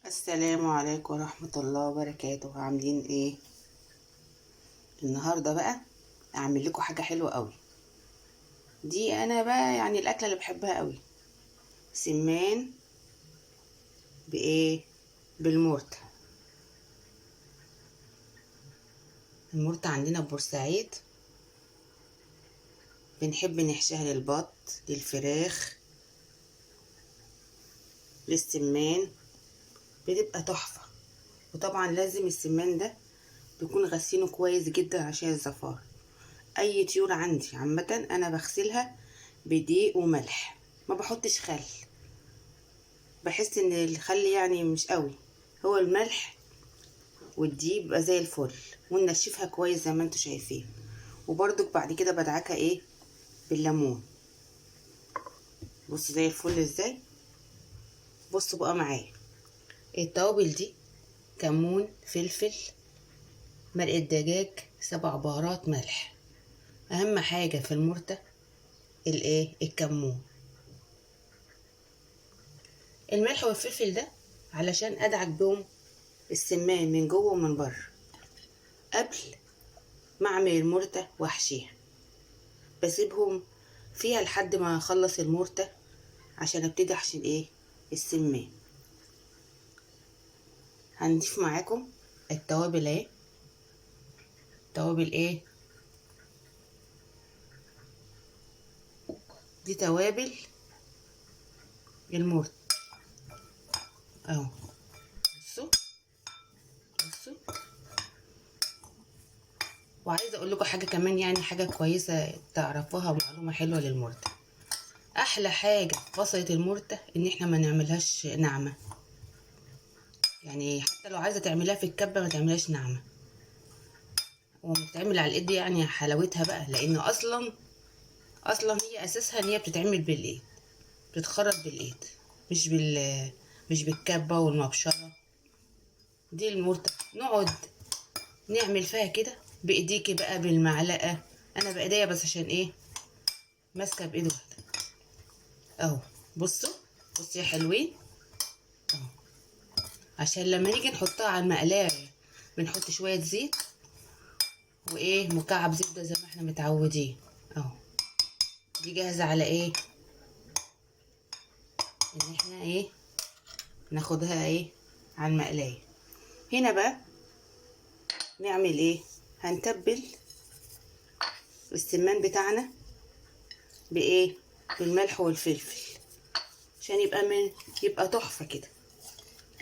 السلام عليكم ورحمة الله وبركاته. عاملين ايه النهاردة بقى؟ اعمل لكم حاجة حلوة قوي. دي انا بقى يعني الاكلة اللي بحبها قوي، سمان بايه؟ بالمرتة. المرتة عندنا في بورسعيد بنحب نحشيها للبط، للفراخ، للسمان، بتبقى تحفة. وطبعا لازم السمان ده تكون غسينه كويس جدا عشان الزفار. اي طيور عندي عامة انا بغسلها بدقيق وملح، ما بحطش خل. بحس ان الخل يعني مش قوي، هو الملح والدقيق بيبقى زي الفل، وننشفها كويس زي ما انتوا شايفين. وبرضك بعد كده بدعكها ايه؟ بالليمون. بصوا زي الفل ازاي. بصوا بقى معايا التوابل دي: كمون، فلفل، مرقة دجاج، 7 بهارات، ملح. اهم حاجة في المرتة الايه؟ الكمون. الملح والفلفل ده علشان ادعك بهم السمان من جوه ومن بره قبل ما اعمل المرتة واحشيها. بسيبهم فيها لحد ما اخلص المرتة عشان ابتدي احشي الايه؟ السمان. هنضيف معاكم التوابل اهي. توابل ايه؟ دي توابل المرت اهو. بصوا بصوا. وعايزه اقول لكم حاجه كمان، يعني حاجه كويسه تعرفوها، معلومه حلوه للمرتة. احلى حاجه في وصفه المرتة ان احنا ما نعملهاش ناعمه. يعني حتى لو عايزه تعمليها في الكبه ما تعملهاش ناعمه، وبتتعمل على الايد. يعني حلاوتها بقى لان اصلا هي اساسها ان هي بتتعمل بالايد، بتتخرط بالايد، مش مش بالكبه والمبشره. دي المرتة نقعد نعمل فيها كده بايديكي بقى بالمعلقه. انا بايديا بس عشان ايه؟ ماسكه بايد واحده اهو. بصوا بصوا يا حلوين اهو. عشان لما نيجي نحطها على المقلايه بنحط شويه زيت وايه؟ مكعب زبده زي ما احنا متعودين اهو. دي جاهزه على ايه؟ ان احنا ايه؟ ناخدها ايه؟ على المقلايه. هنا بقى نعمل ايه؟ هنتبل السمان بتاعنا بايه؟ بالملح والفلفل عشان يبقى تحفه كده،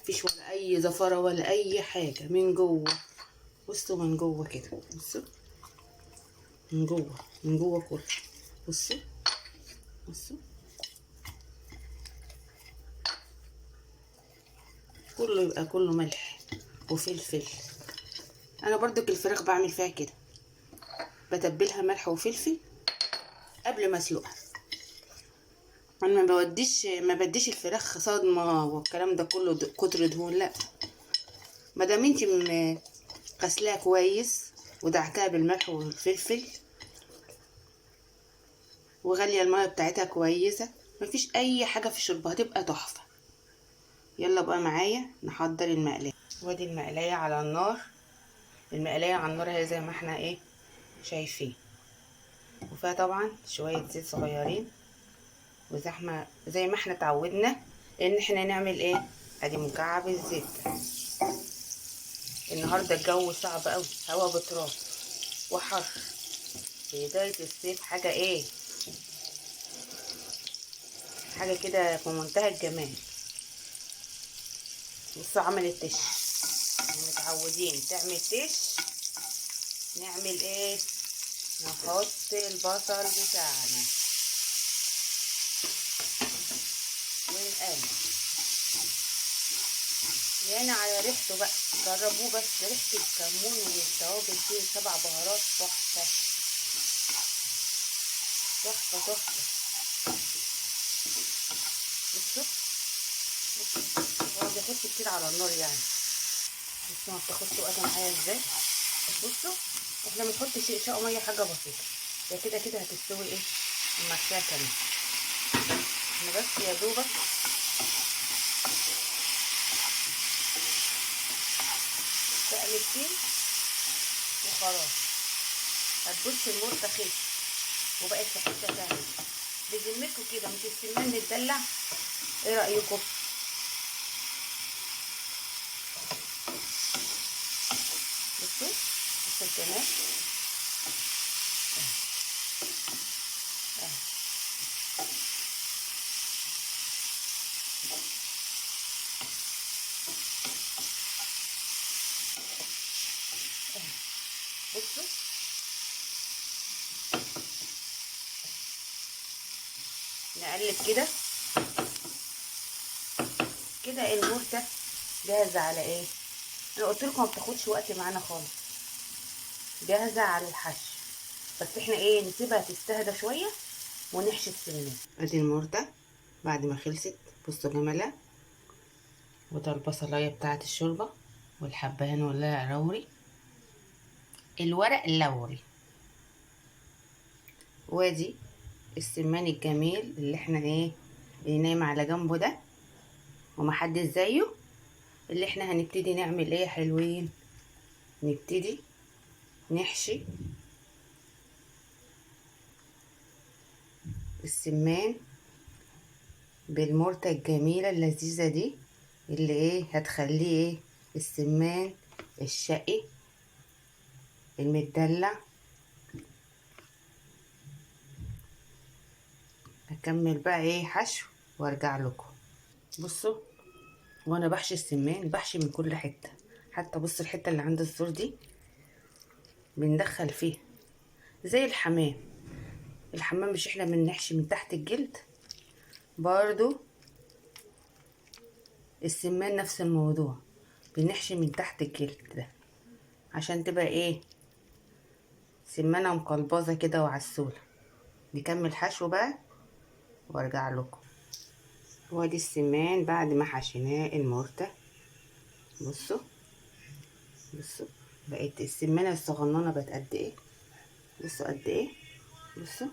مفيش ولا اي زفره ولا اي حاجه من جوه. بصوا من جوه كده، بصوا من جوه كله. بصوا بصوا كله يبقى كله ملح وفلفل. انا برضك الفراخ بعمل فيها كده، بتبلها ملح وفلفل قبل ما اسلقها. انا ما بديش الفراخ صدمه والكلام ده كله، كتر دهون لا. ما دام انت غسلاها كويس ودعكاها بالملح والفلفل وغاليه الميه بتاعتها كويسه، مفيش اي حاجه في الشوربه، هتبقى تحفه. يلا بقى معايا نحضر المقلايه. وادي المقلايه على النار. المقلايه على النار اهي زي ما احنا ايه؟ شايفين. وفيها طبعا شويه زيت صغيرين، وزحمه زي ما احنا اتعودنا ان احنا نعمل ايه؟ ادي مكعب الزيت. النهارده الجو صعب قوي، هوا بتراب وحر، بدايه الصيف. حاجه ايه؟ حاجه كده في منتهى الجمال. بصوا عملت تش، متعودين تعمل تش. نعمل ايه؟ نحط البصل بتاعنا ونقلب. يعني على ريحته بقى، جربوه بس ريحه الكمون والتوابل دي 7 بهارات تحفه تحفه تحفه. بصوا هو بيحط كتير على النار يعني. بصوا ما بتاخدش وقت معايا ازاي. بصوا احنا بنحط شقشاق ميه، حاجه بسيطه، يا كده كده هتستوي ايه؟ المحشيه كمان. احنا بس يا دوبك دقيقتين وخلاص. هتبص المرته خف وبقت في حته تانيه. بذمتكم كده مش السمان متدلع؟ ايه رايكم؟ بصوا بصوا الجمال. بصوا نقلب كده كده. المرته جاهزه على ايه؟ انا قلت لكم ما بتاخدش وقت معانا خالص، جاهزه على الحشو. بس احنا ايه، نسيبها تستهدى شويه ونحشي السمين. ادي المرته بعد ما خلصت، بصوا جمالها. وده البصلايه بتاعه الشوربه والحبهان والورق اللوري، الورق اللوري. وادي السمان الجميل اللي احنا ايه، اللي نايم على جنبه ده ومحدش زيه. اللي احنا هنبتدي نعمل ايه يا حلوين؟ نبتدي نحشي السمان بالمرته الجميله اللذيذه دي، اللي ايه هتخليه ايه، السمان الشقي المدلع. هكمل بقى ايه حشو وارجع لكم. بصوا وانا بحشي السمان بحشي من كل حته، حتى بصوا الحته اللي عند الزور دي بندخل فيها زي الحمام. الحمام مش احنا بنحشي من تحت الجلد؟ برضو السمان نفس الموضوع، بنحشي من تحت الجلد ده عشان تبقى ايه، سمانة مقلبظة كده وعسولة. نكمل حشو بقى وارجع لكم. وادي السمان بعد ما حشيناه المرته. بصوا بصوا بقت السمانة الصغننة بقت قد ايه، بصوا قد ايه، بصوا.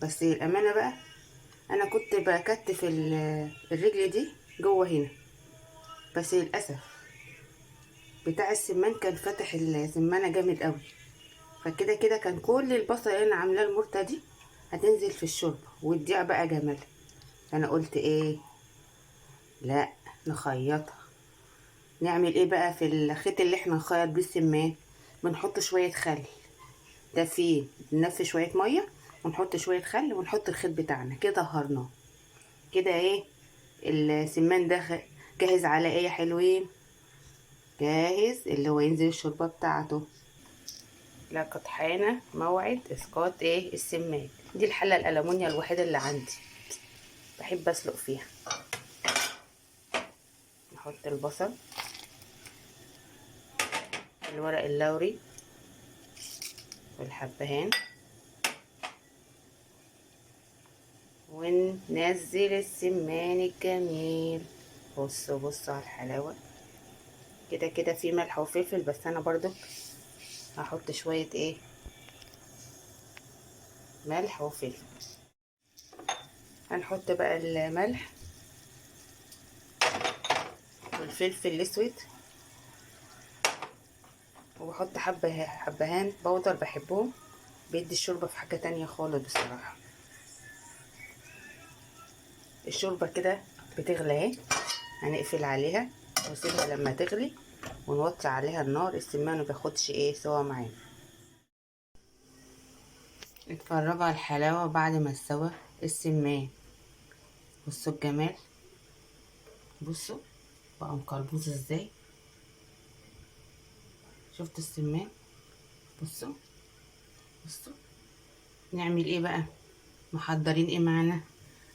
بس الامانة بقى انا كنت بكتف الرجل دي جوه هنا، بس للاسف بتاع السمان كان فاتح السمانة جامد قوي، فكده كده كان كل البصل اللي انا عاملاه المرته دي هتنزل في الشوربه وتضيع بقى جمالها. فانا قلت ايه، لا نخيطها. نعمل ايه بقى في الخيط اللي احنا نخيط بيه السمان؟ بنحط شويه خل، ده فيه ننفي شويه ميه ونحط شويه خل ونحط الخيط بتاعنا كده طهرناه. كده ايه السمان ده جاهز على ايه يا حلوين؟ جاهز اللي هو ينزل الشوربه بتاعته. لقد حان موعد اسقاط ايه السمان. دي الحله الالومنيا الوحيده اللي عندي بحب اسلق فيها. نحط البصل، الورق اللوري والحبهان، وننزل السمان الجميل. بصوا بصوا على الحلاوه. كده كده في ملح وفلفل، بس انا برضو هحط شويه ايه، ملح وفلفل. هنحط بقى الملح والفلفل الاسود، وبحط حبهان بودر بحبهم، بيدي الشوربه في حاجه تانية خالص بصراحه. الشوربه كده بتغلي اهي، هنقفل عليها ونسيبها لما تغلي ونوطي عليها النار. السمان مبياخدش ايه سوا معانا. اتفرجوا على الحلاوه بعد ما استوى السمان. بصوا الجمال، بصوا بقى مقلبوز ازاي. شفتوا السمان؟ بصوا بصوا. نعمل ايه بقى، محضرين ايه معانا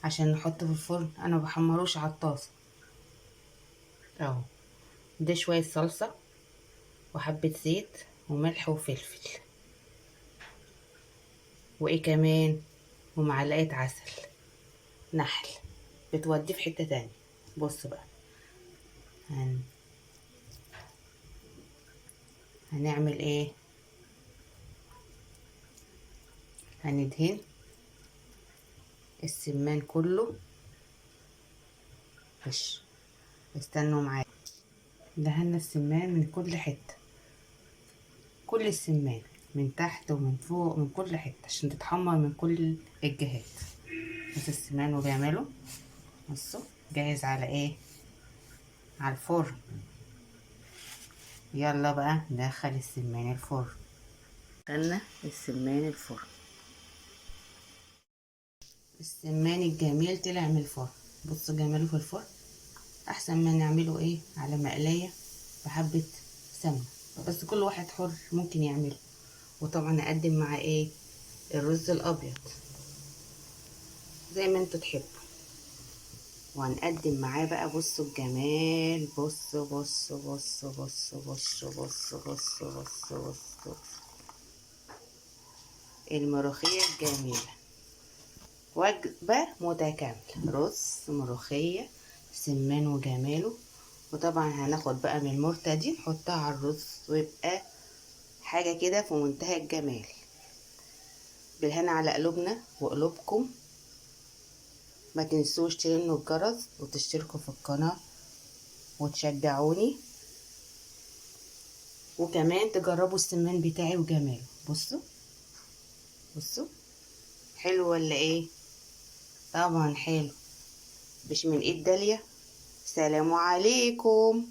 عشان نحطه في الفرن؟ انا بحمروش على الطاسه اهو. ده شويه صلصه وحبه زيت وملح وفلفل، وايه كمان، ومعلقه عسل نحل بتوديه في حته تانية. بصوا بقى هنعمل ايه، هندهن السمان كله. استنوا معايا. دهنا السمان من كل حتة، كل السمان من تحت ومن فوق من كل حتة عشان تتحمر من كل الجهات. بس السمان وبيعمله بصوا جاهز على ايه؟ على الفرن. يلا بقى ندخل السمان الفرن. دخلنا السمان الفرن. السمان الجميل طلع من الفرن. بصوا جماله في الفرن احسن ما نعمله ايه على مقلاية بحبة سمنة، بس كل واحد حر ممكن يعمله. وطبعا اقدم معاه ايه؟ الرز الابيض زي ما انتوا تحبوا. وهنقدم معاه بقى بصوا الجمال، بصوا بصوا بصوا بصوا بصوا بصوا بصوا بصوا بصوا الملوخية الجميلة. وجبة متكاملة، رز ملوخية سمان وجماله. وطبعا هناخد بقى من المرتة دي نحطها على الرز ويبقى حاجة كده في منتهى الجمال. بالهنا على قلوبنا وقلوبكم. ما تنسوش ترنوا الجرس وتشتركوا في القناة وتشجعوني، وكمان تجربوا السمان بتاعي وجماله. بصوا بصوا حلو ولا ايه؟ طبعا حلو. مش من ايد داليا. سلام عليكم.